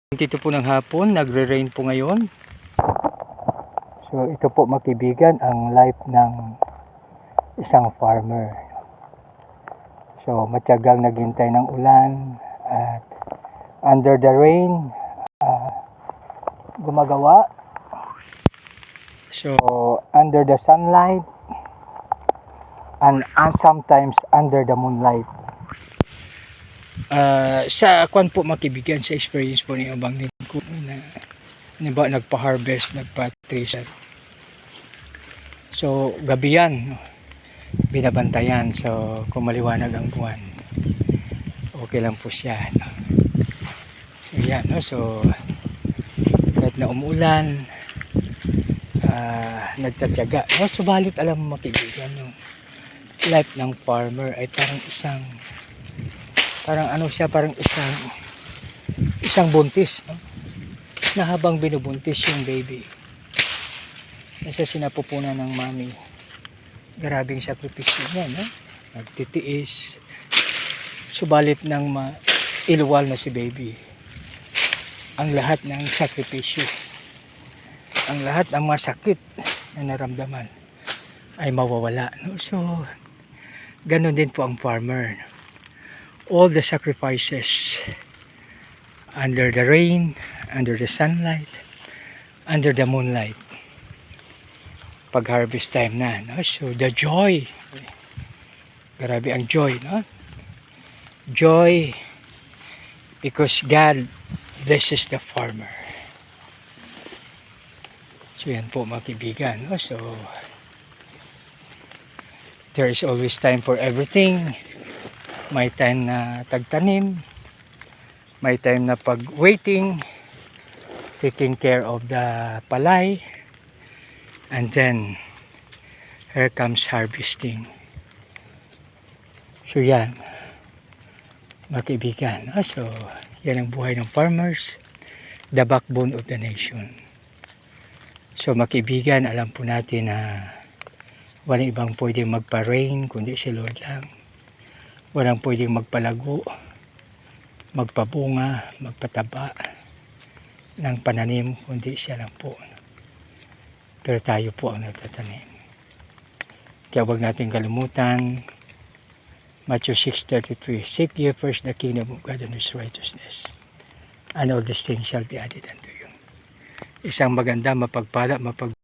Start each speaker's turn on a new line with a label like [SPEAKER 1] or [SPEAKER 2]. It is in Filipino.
[SPEAKER 1] Dito po ng hapon, nagre-rain po ngayon. So ito po mga kaibigan ang life ng isang farmer. So matyagang naghintay ng ulan at under the rain gumagawa. So under the sunlight and sometimes under the moonlight. Sa kwan po mga kaibigan, sa experience po ni Abang Nico na ba nagpa-harvest, nagpa-tracer. So gabi yan, binabantayan. So kung maliwanag ang buwan, okay lang po siya, no? So yan, no? So kahit na umulan, nagtatyaga, no? Subalit alam mo mga kaibigan, yung life ng farmer ay parang isang buntis, no? Na habang binubuntis yung baby, nasa sinapupunan ng mami, grabing sakripisyo niya, no? Nagtitiis, subalit nang iluwal na si baby, ang lahat ng sakripisyo, ang lahat ng mga sakit na naramdaman ay mawawala, no? So ganun din po ang farmer. All the sacrifices under the rain, under the sunlight, under the moonlight, pag harvest time na, no? So the joy, grabe ang joy, no? Joy because God blesses the farmer. So yan po mga kaibigan, no? So there is always time for everything. May time na tagtanim, may time na pag-waiting, taking care of the palay, and then here comes harvesting. So yan mga kaibigan, no? So yan ang buhay ng farmers, the backbone of the nation. So mga kaibigan, alam po natin na walang ibang pwedeng magpa-rain kundi si Lord lang. Walang pwedeng magpalago, magpabunga, magpataba ng pananim kundi siya lang po. Pero tayo po ang nagtatanim. Kaya huwag natin kalimutan Matthew 6:33, seek ye first the kingdom of God and His righteousness, and all these things shall be added unto you. Isang maganda, mapagpala,